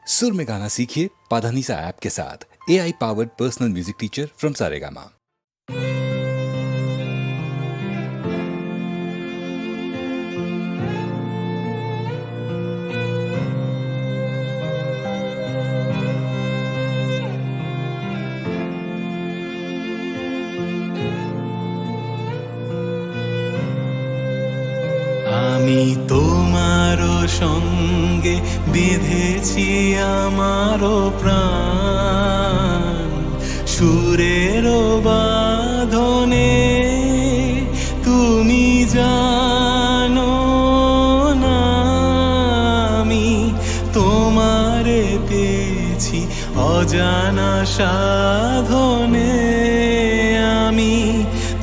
सुर में गाना सीखिए पाधानीसा ऐप के साथ। AI powered personal music teacher from Saregama. আমি তোমারও সঙ্গে বেঁধেছি আমারও প্রাণ, সুরেরও বাঁধনে তুমি জানো না আমি তোমারে পেয়েছি অজানা সাধনে। আমি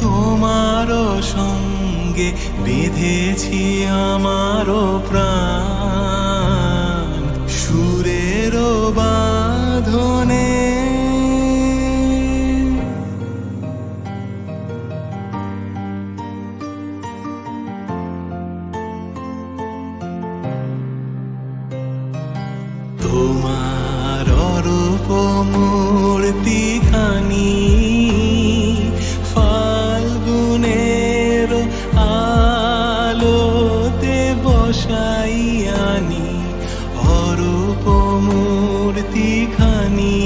তোমারও সঙ্গে বেঁধেছি আমারও প্রাণ, সুরেরও বাঁধনে। তোমার অরূপ মূর্তিখানি ফাল্গুনের আলোতে বসাইয়ানি, অরূপ মূর্তিখানি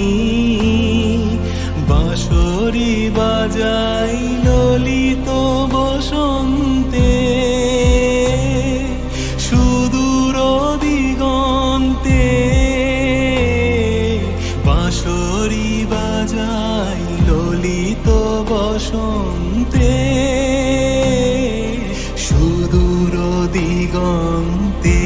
বাঁশরি বাজাই ললিত বসন্তে, সুদূর দিগন্তে বাঁশরি বাজাই ললিত বসন্তে, সুদূর দিগন্তে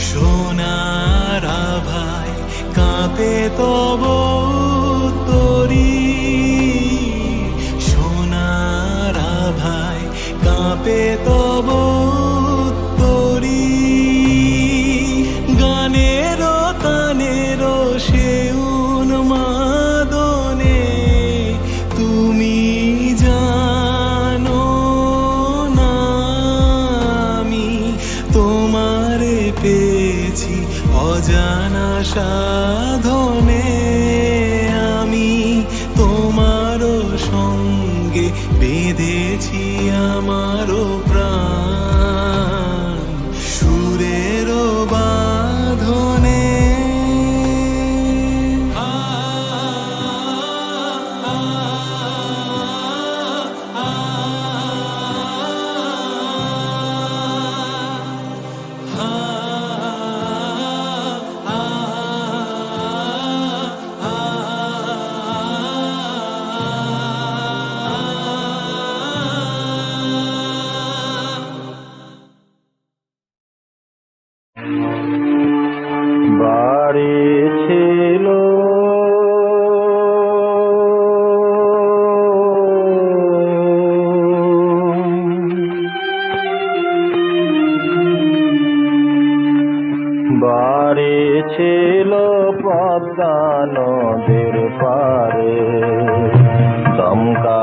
সোনার আভায় কাঁপে তব তরি, সোনার আভায় কাঁপে তব তরি। গানের তানের সে উন্মাদনে তুমি জানো না আমি তোমারে পেয়েছি অজানা সাধনে। আমি তোমারও সঙ্গে বেঁধেছি আমারও প্রাণ, সুরেরও বাঁধনে। বাড়ি ছিল বাড়ি ছিল পদ্মা নদীর পারে, দমকা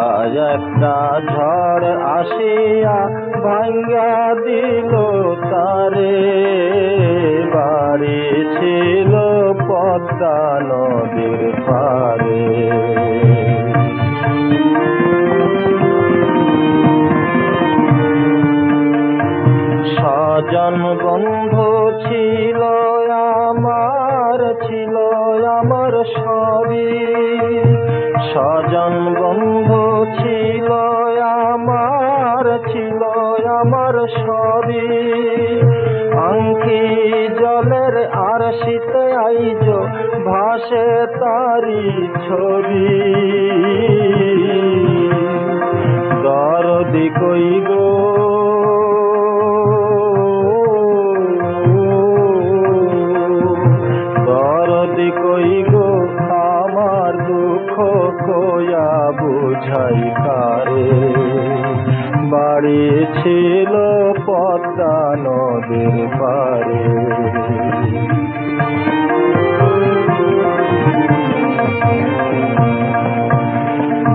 একটা ঝড় আসিয়া ভাঙ্গা দিল তারে। বাড়ি ছিল পদ্মা নদীর পারে, স্বজন বন্ধু ছিল আমার সবই, স্বজন বন্ধু ছিল আমার সবই। আংকি জলের আর শীতে আইজ ভাসে তারি ছবি, দরদি কই গো দরদি কই গো আমার দুঃখ কয়া বুঝাই কারে। বাড়ি ছিল পদ্মা নদীর পারে,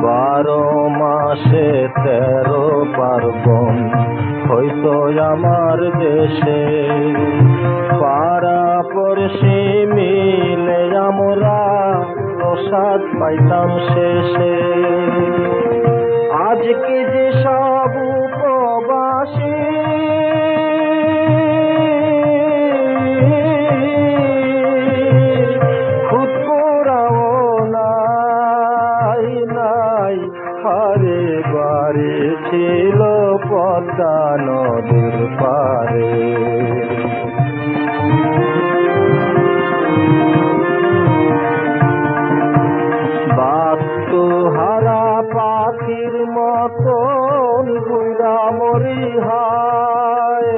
12 মাসে 13 পার্বণ হইতো আমার দেশে, পাড়া পড়শি মিলে আমরা প্রসাদ পাইতাম শেষে। আজকে যে সব উপবাসী খুদ পোড়াও নাই নাই, হারে বাড়ি ছিল পদ্মা নদীর পারে। হারা পাখির মতন ঘুরা মরি হায়,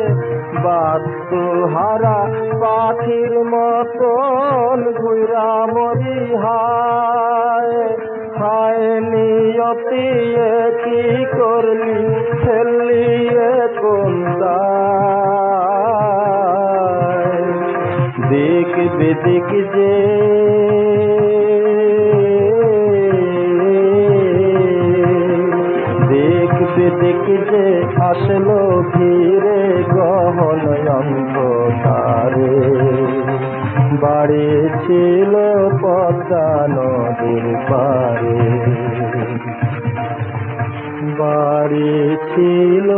হারা পাখির মতন ঘুরা মরি হায়। হায় নিয়তি কি করলি ফেললি কোন দায়, দিক বিদিক যে দেখি যে আসলো ঘিরে গহন অন্ধকারে। বাড়ি ছিল পদ্মা নদীর পারে, বাড়ি ছিল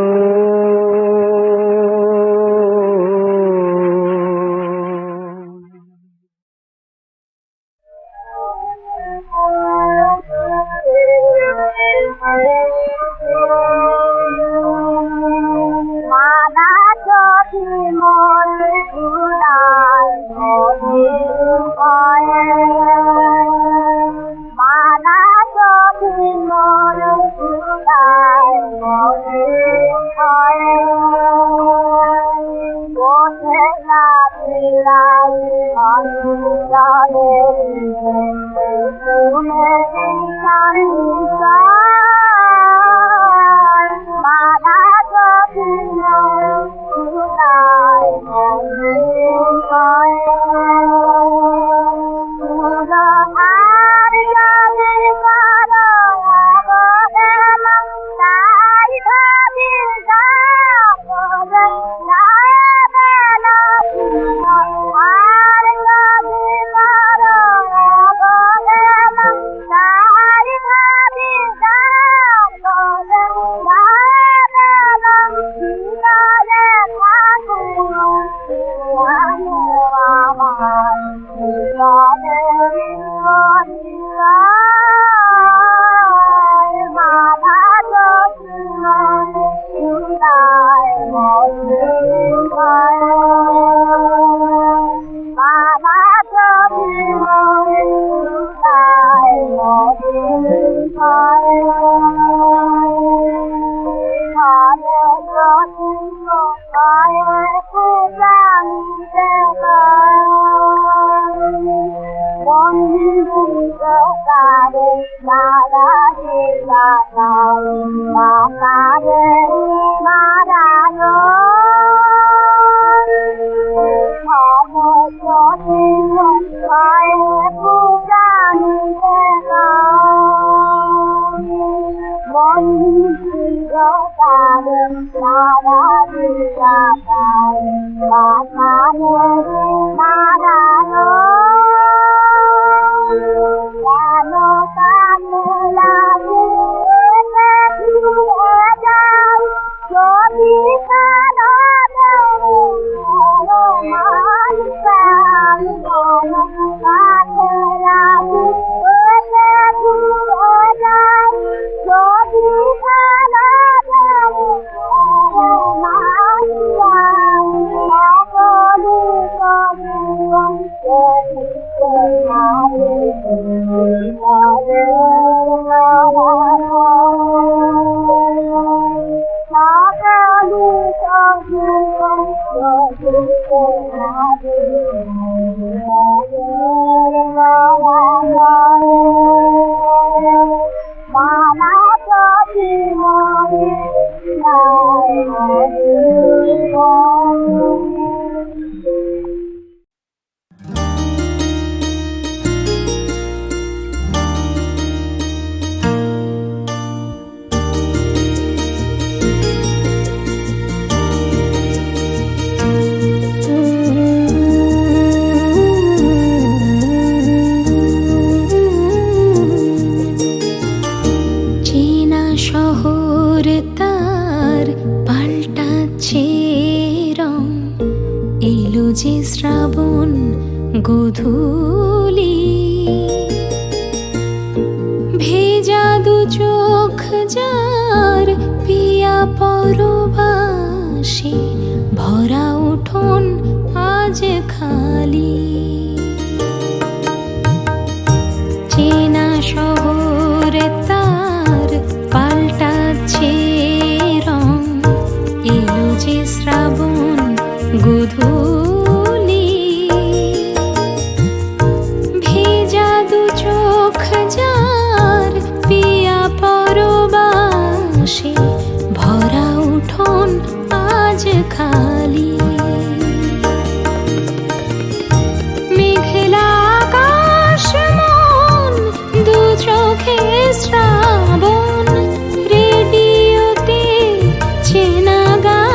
শ্রাবণ গোধূলি, ভেজা দু চোখ যার পিয়া পরবাসে, ভরা উঠোন আজ খালি। চেনা শহর তার পাল্টাচ্ছে রং, এলো যে শ্রাবণ গোধূলি, ভেজা দু চোখ যার পিয়া পরবাসে, ভরা উঠোন আজ খালি। মেঘলা আকাশ মন দু চোখে শ্রাবণ, রেডিওতে চেনা গান।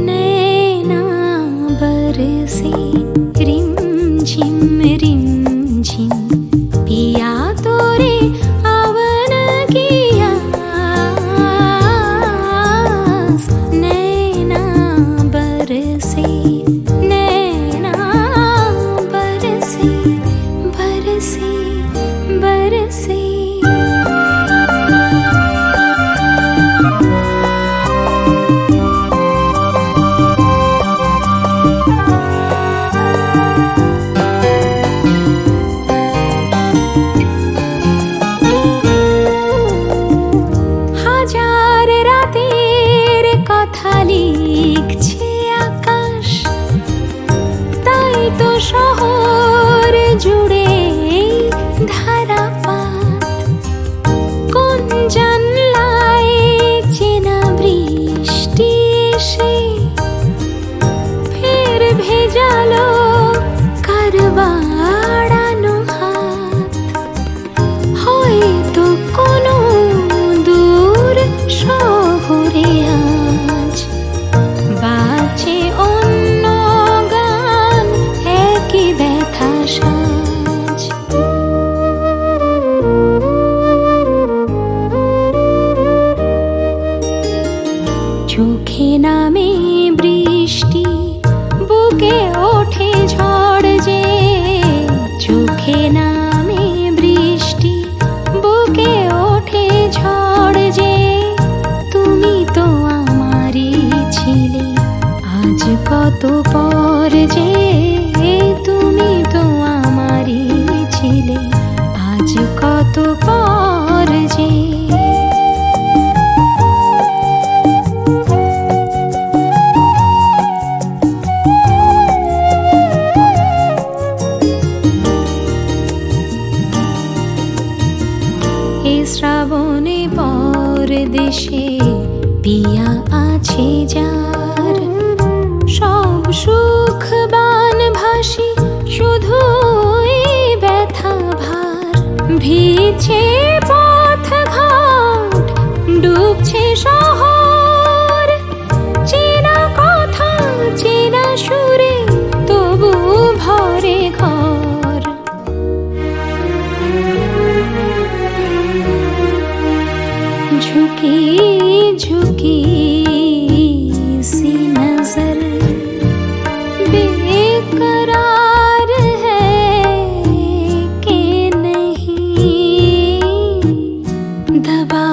नैना बरसे रिमझिम रिमझिम, पिया तोरे आवन किया। नैना बरसे बरसे बरसे। হাজার রাতের কথা লিখছে আকাশ, তাই তো শহর জুড়ে ধারাপাত। কোন জানলায় চেনা বৃষ্টি এসে ফের ভেজালো কার বাড়ানো হাত। হয়তো কোনো দূর শহরে আজ বাজে অন্য গান, একই ব্যথা সাজ। চোখে নামে বৃষ্টি, বুকে ওঠে ঝড় যে। চোখে নামে বৃষ্টি, বুকে ওঠে ঝড় যে। তুমি তো আমারই ছিলে, আজ কত পর যে। তুমি তো আমারই ছিলে, আজ কত পর যে। এ শ্রাবণে পরদেশে পিয়া আছে যার, সব সুখ বান ভাসি শুধুই ব্যথা ভার। ভিজছে পথ ঘাট, ডুবছে শহর, চেনা কথা চেনা সুরে তবু ভরে ঘর। झुकी झुकी सी नजर बेकरार है कि नहीं, दबा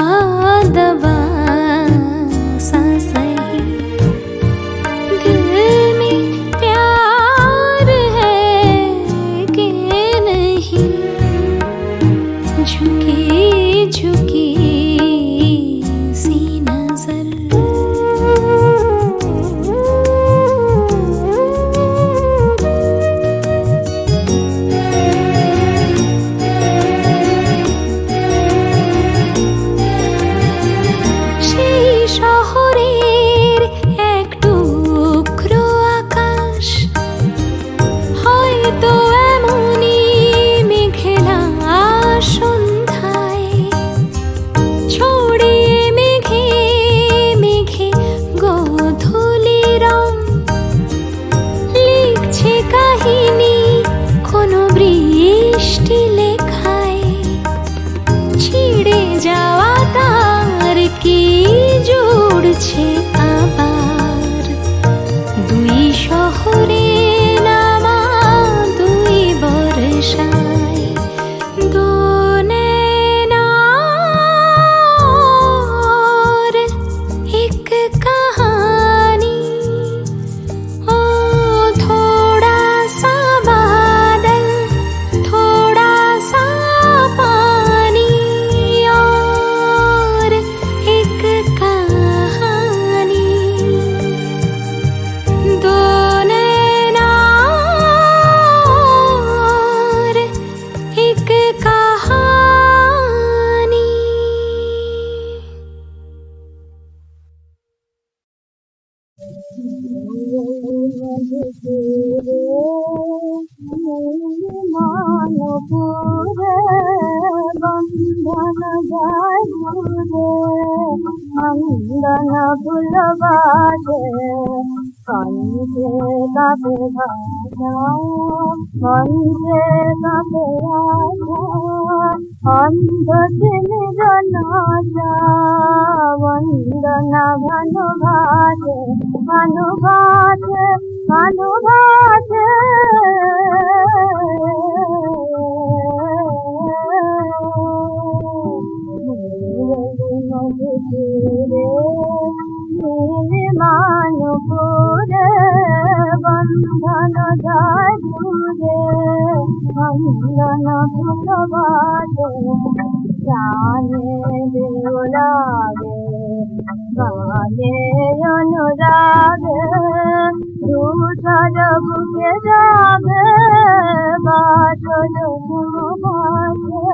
दबा सा सही दिल में प्यार है कि नहीं। झुकी झुकी सी नजर যাওয়া তার কি জুড়ছে আবার দুই শহরে নামা দুই বর্ষায় दोने नार एक कहानी ओ थोड़ा सा बादल थोड़ा सा पानी और एक कहानी दोने नार एक कहानी। मंदन फुलबाजे कंजे कापे भाषा कंजे कापे आशा अंध दिन जनाजा वंदन भानुभाजे भानुभाजे भानुभाजे मानुपुरे बंधन जाजुरे बंधन फुलबाजे जाने दिलागे गाने अनुरागे दूसर बुके जागे बाटल घुमागे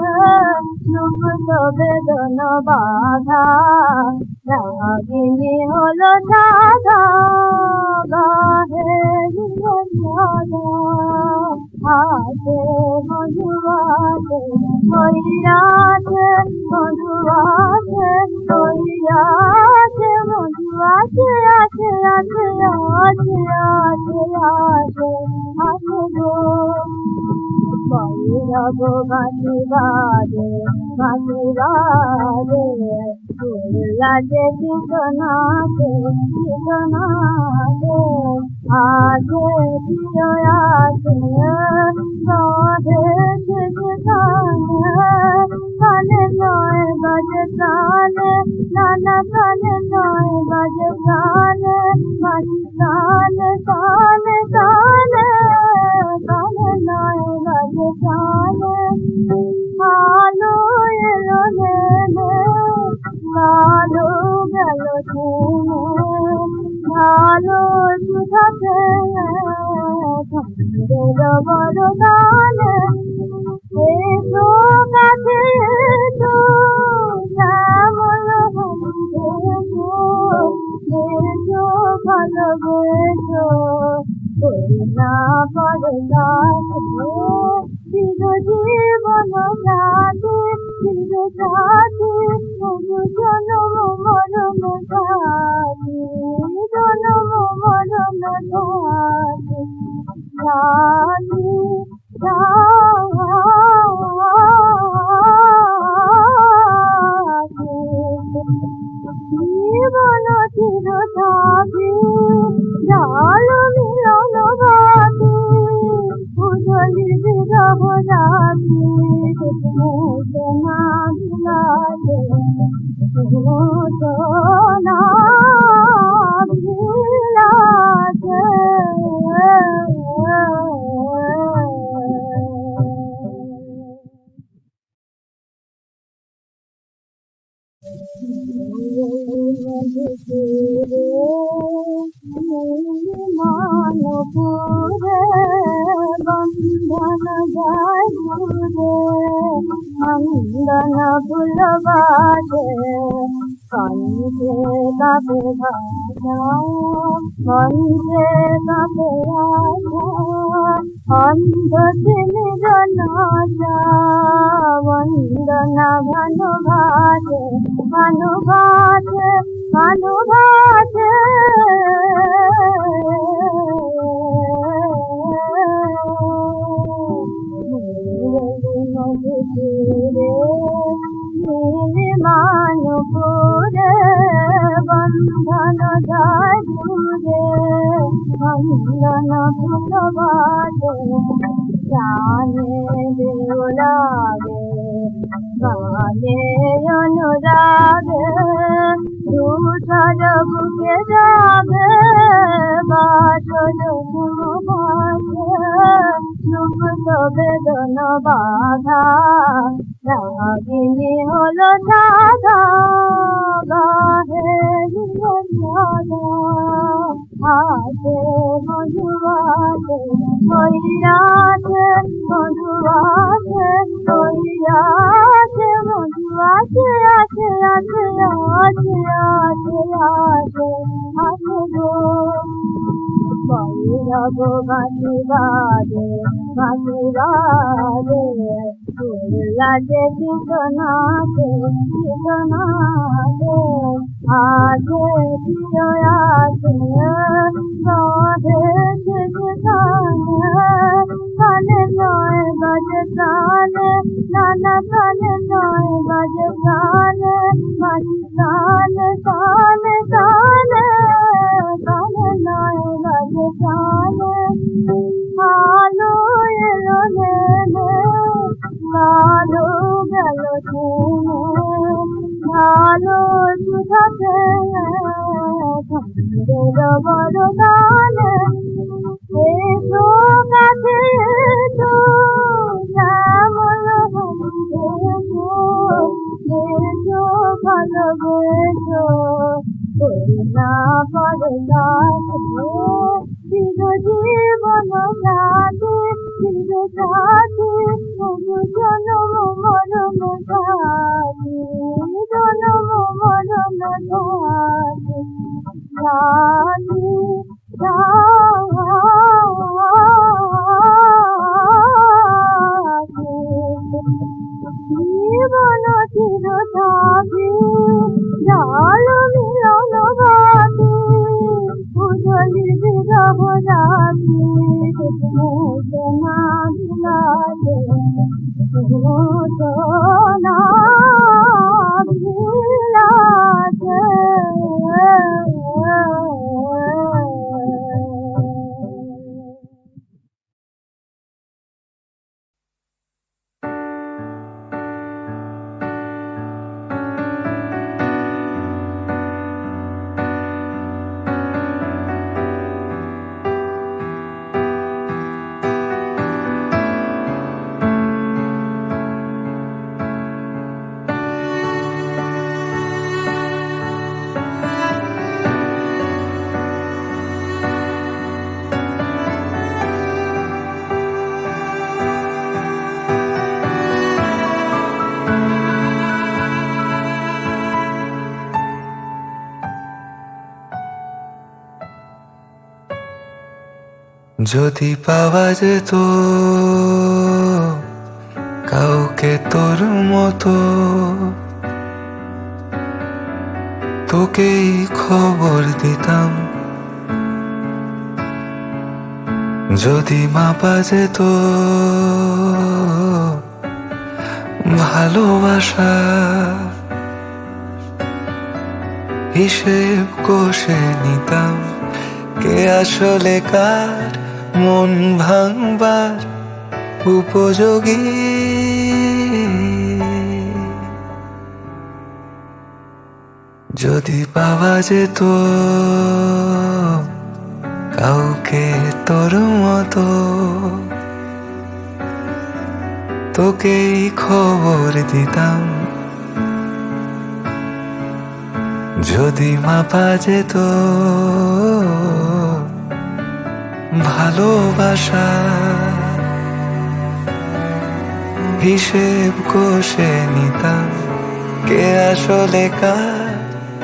सुख तो बेदन बाधा रागिनी हलो साधा गाहे राधा हाथे मधुवाते होइयाते मधुवाते होइयाते मधुवाते आते आते आते आते आते आते गो भैरव बाजी बाजे फुलाते किसनाते किसनाते आगे दियो आगे साधे किसनाते काने नए बजे काने नाना काने नए बजे काने माची काने काने काने काने नए बजे काने आलो एलो नेने आलो गलो छेने आलो सुधाते ठंडे बड़ो गाने एसो काছে এসো শ্যামল হরিণে এসো ভালোবেসো করুণা পরলা চিরজীবন সাথে চির সাথে তবু জনম মরণ সাথে জনম মরণ সাথে সাথে জীবন চির সাথে জাল মিলন বাতি উজলি বিরহ রাতি মোচনা বিলাতে মোচনা বিলাতে मानुपुरे बंधन जाजुरे मंदन फुलबाजे कंजे कापे भाषा कंजे कापे आशा अंध दिन जनाजा वंदन भानुभाजे भानुभाजे भानुभाजे পুরে বন্ধন যায় দূরে বন্ধন ফুলবাদে জানে দেউলাগে গানে অনুরাগে দুধর বুকে যাবে বাসর ঘুমাবে সুপ্ত বেদন বাধা রাগিনী হলো সাধা গাহে হাতে মধুবাতে হইয়াছে মধুবাতে হইয়াছে মধুবাতে আছে আছে আছে আছে আছে আছে গো বৈরব বাঁশি বাজে ফুলাতে কীর্তনাতে কীর্তনাতে আছে প্রিয় আছে রাধে কানে নয় বাজে কানে নানা কানে নয় বাজে কানে বাজে কানে কানে কানে কানে নয় বাজে কানে আলো এলো নেমে আলো গেল থেমে ভালো সুধাতে বড় গানে এসো কাছে এসো শ্যামল এসো এসো ভালোবেসো না পড়ে চির জীবন সাথে চির সাথে জনম মরণ সাথে জনম মরণ সাথে জীবন চির সাথে জাল মিলন বাতি উজলি বিরহ রাতি মোচনা বিলাতে মোচনা বিলাতে যদি পাওয়া যেত কাউকে তোর মতো তোকেই খবর দিতাম, যদি মাপা যেত ভালোবাসা হিসেব কষে নিতাম, কে আসলে কার মন ভাঙবার উপযোগী। যদি পাওয়া যেত কাউকে তোর মতো তোকেই খবর দিতাম, যদি মাপা যেত ভালোবাসা হিসেব কষে নিতাম, কে আসলে কার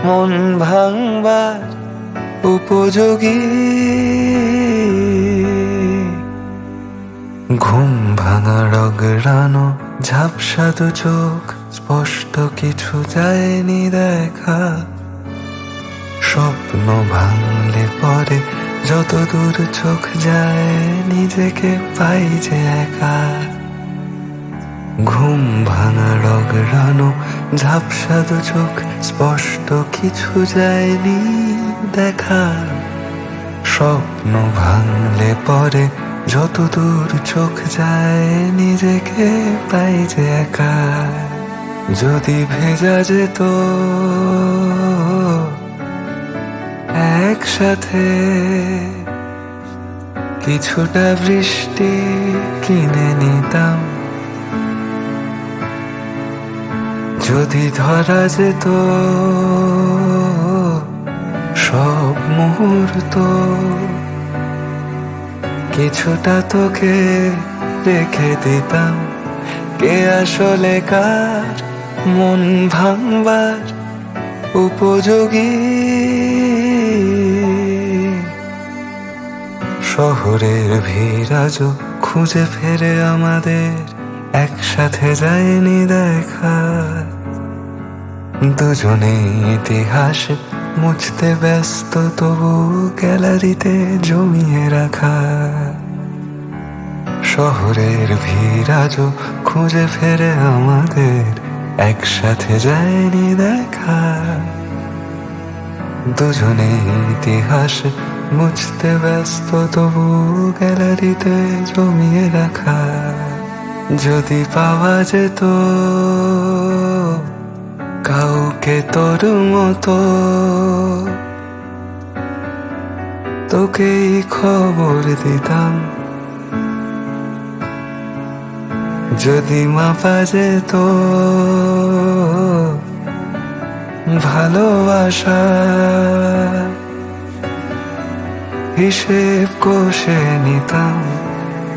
মন ভাঙবার উপযোগী। ঘুম ভাঙা রগড়ানো ঝাপসা দু চোখ, স্পষ্ট কিছু যায়নি দেখা, স্বপ্ন ভাঙলে পরে যত দূর চোখ যায় নিজেকে পাই যে একা। ঘুম ভাঙা রগড়ানো ঝাপসা দু চোখ, স্পষ্ট কিছু যায়নি দেখা। স্বপ্ন ভাঙলে পরে যত দূর চোখ যায়, নিজেকে পাই যে একা। যদি ভেজা যেত একসাথে, কিছুটা বৃষ্টি কিনে নিতাম। যদি ধরা যেত সব মুহূর্ত, কিছুটা তোকে রেখে দিতাম। কে আসলে কার মন ভাঙবার উপযোগী? শহরের ভিড় আজও খুঁজে ফেরে আমাদের, একসাথে যায়নি দেখা। দুজনে ইতিহাস মুছতে ব্যস্ত, তবু গ্যালারিতে জমিয়ে রাখা। শহরের ভিড় আজও খুঁজে ফেরে আমাদের, একসাথে যায়নি দেখা। দুজনে ইতিহাস মুছতে ব্যস্ত, তবু গ্যালারিতে জমিয়ে রাখা। যদি পাওয়া যেত কাউকে তোর মতো, তোকেই খবর দিতাম। যদি মাপা যেত ভালোবাসা, হিসেব কষে নিতাম।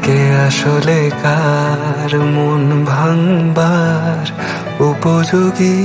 কে আসলে কার মন ভাঙবার উপযোগী?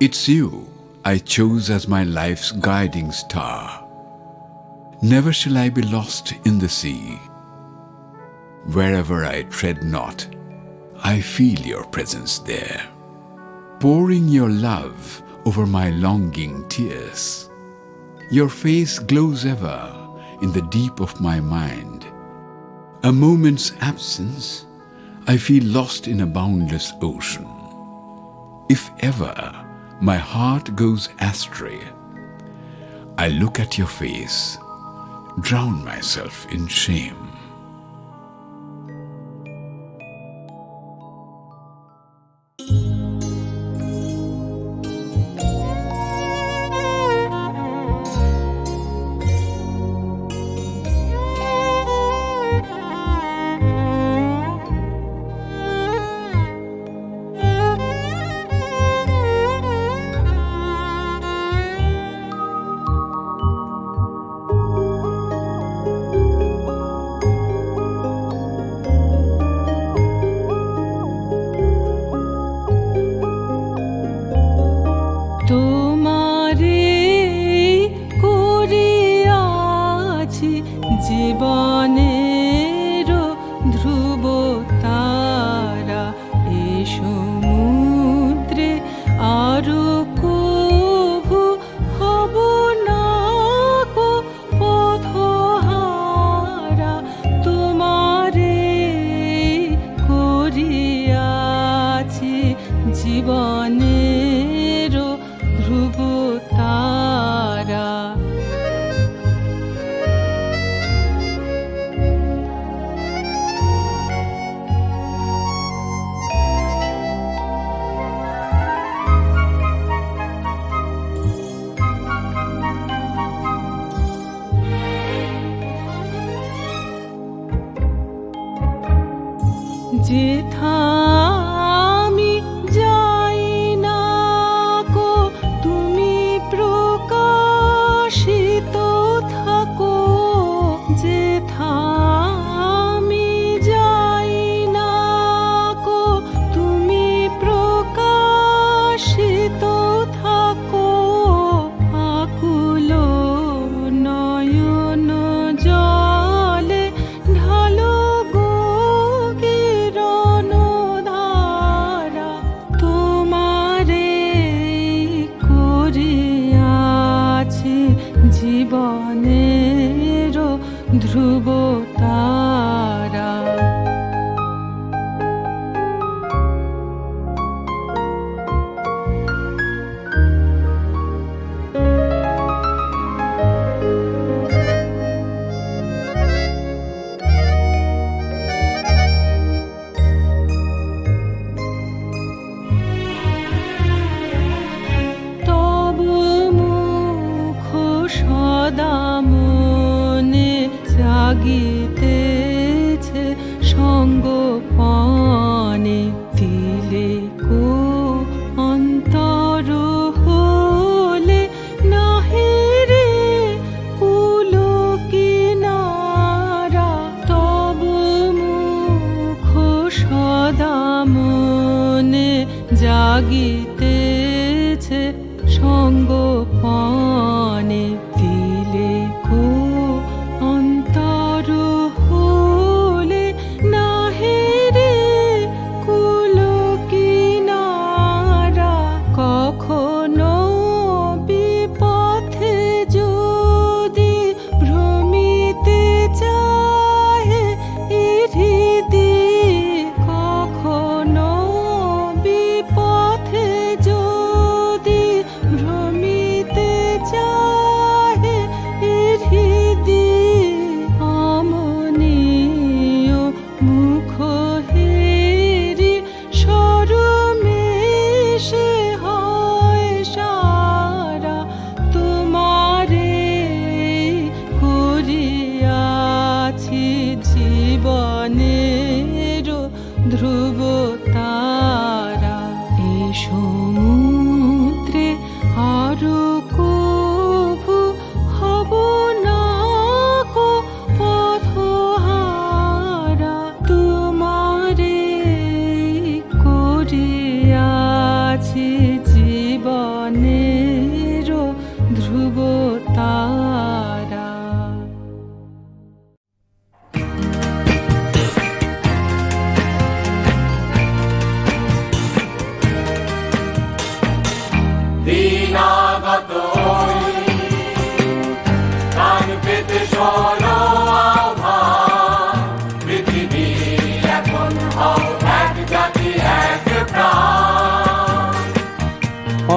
It's you I chose as my life's guiding star. Never shall I be lost in the sea. Wherever I tread not, I feel your presence there, pouring your love over my longing tears. Your face glows ever in the deep of my mind. A moment's absence, I feel lost in a boundless ocean. If ever my heart goes astray, I look at your face, drown myself in shame. যেথামি যাই না কো তুমি প্রকাশিত থাকো, যেথামি যাই না কো তুমি প্রকাশিত থাকো। আকুল নয়ন জলে ঢালো গো কিরণ ধারা, তোমারে করিয়াছি জীবনের ধ্রুব তারা। তব মুখ সদা মনে জাগিতেছে সঙ্গোপনে, দিলে কো অন্তর হলে নাহি রে কুল কিনারা। তব মুখ সদা মনে জাগিতেছে সঙ্গোপনে, দিলে কো অন্তর হলে নাহি রে কুল কিনারা। কখনো বিপথে যদি ভ্রমিতে চাহে হৃদি, কখনো বিপথে যদি ভ্রমিতে চাহে হৃদি, অমনীয় মুখ হেরি সরমেশে হয় সারা। তোমারে করিয়াছি জীবনের সমুদ্রে আরো কভু হব না কো পথহারা, তোমারে করিয়াছি জীবনের ধ্রুব তারা।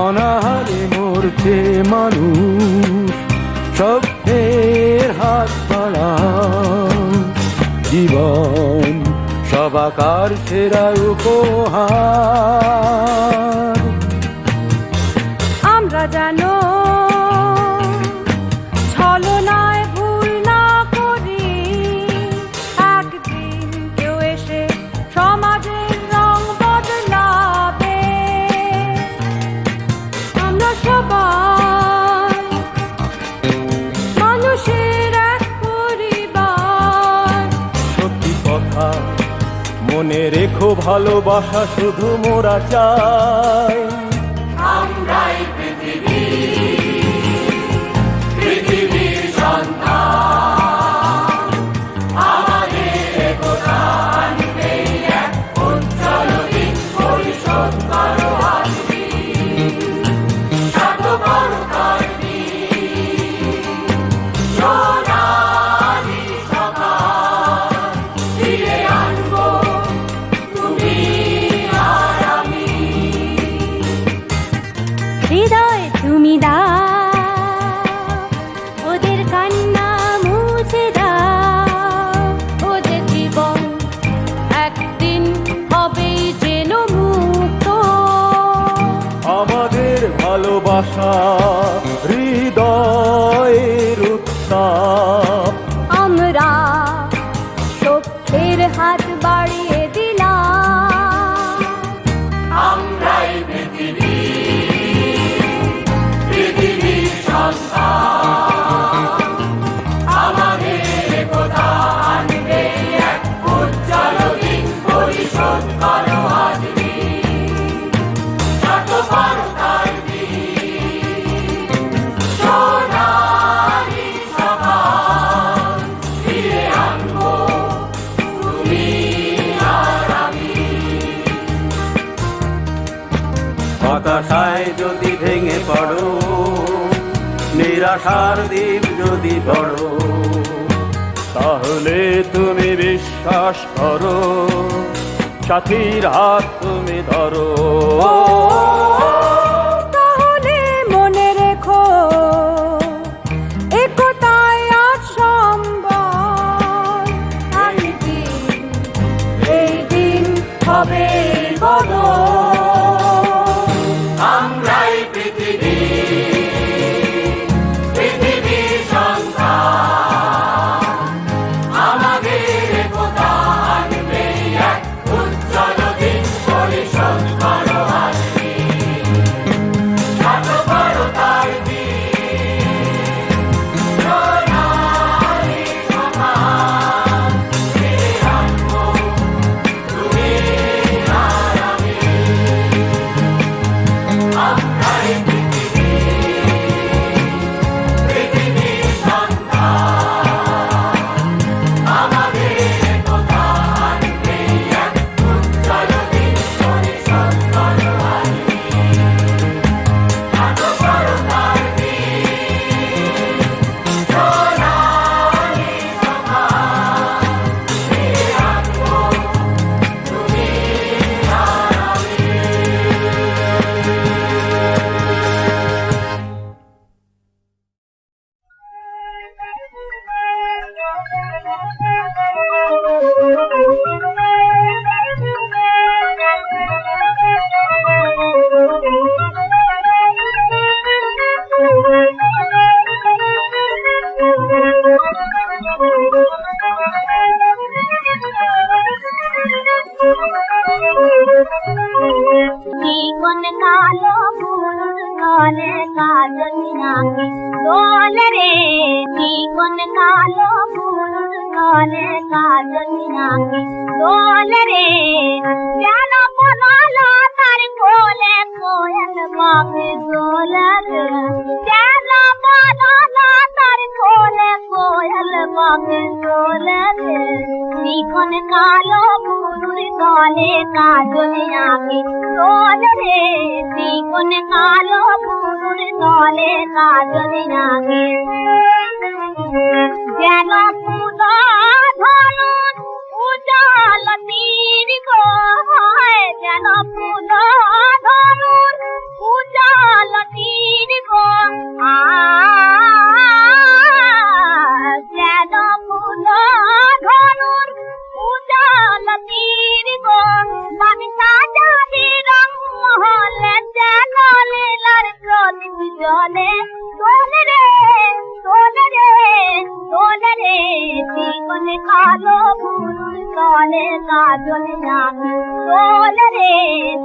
অনাহারে মরছে মানুষ, স্বপ্নের হাত বাড়াও, জীবন সবাকার সেরা উপহার। আমরা জানো ছলনায় ভুল না করি, একদিন কেউ এসে সমাজের রং বদলাবে। আমরা সবাই মানুষের এক পরিবার। সত্যি কথা মনে রেখো, ভালোবাসা শুধু মোরা চাই। হৃদয় তুমি দাও, ওদের কান্না মুছে দাও, ওদের জীবন একদিন হবেই যেন মুক্ত। আমাদের ভালোবাসা হৃদয়ের উত্তাপ, আমরা সত্যের হাত বাড়িয়ে দিলাম। হতাশায় যদি ভেঙে পড়ো, নিরাশার দ্বীপ যদি পড়ো, তাহলে তুমি বিশ্বাস করো, সাথীর হাত তুমি ধরো। তাহলে মনে রেখো একতায় আজ সম্বল। এই দিন হবে বড়। কালো ফুল তলে কাজলি নাকি দোলে রে যেন বলালো তার কোলে কোয়েল পাখি দোলে রে যেন বলালো তার কোলে কোয়েল পাখি দোলে রে চিকন কালো ফুল তলে কাজলি নাকি দোলে রে চিকন কালো ফুল তলে কাজলি নাকি যেন ফুল ধনুন উজাল তীর গো হয় যেন ফুল ধনুন উজাল তীর গো যেন ফুল ধনুন উজাল তীর গো আমি সাজাবি রং মহলে যেন লীলার প্রদীপ জলে দোলে রে দোলে রে দোলে রে চিকন কালো ফুল তলে কাজল নাকি দোলে রে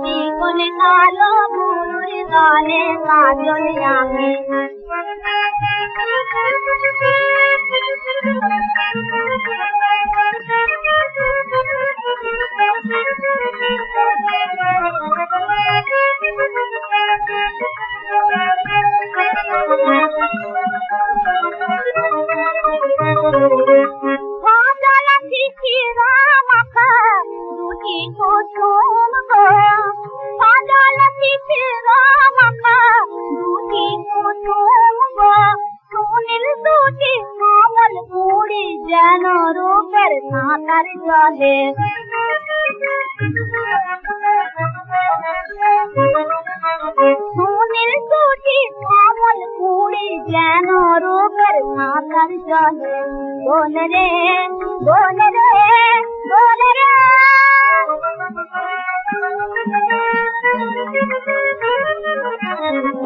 চিকন কালো ফুল তলে কাজল নাকি যেন রূপের সাঁতার জলে সুনীল দুটি কমল কুড়ি যেন রূপের সাঁতার জলে দোলে রে দোলে রে দোলে রে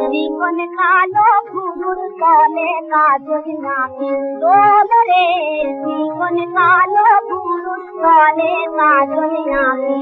চিকন কালো ফুল তলে কাজলি নাকি দোলে রে চিকন কালো ফুল তলে কাজলি নাকি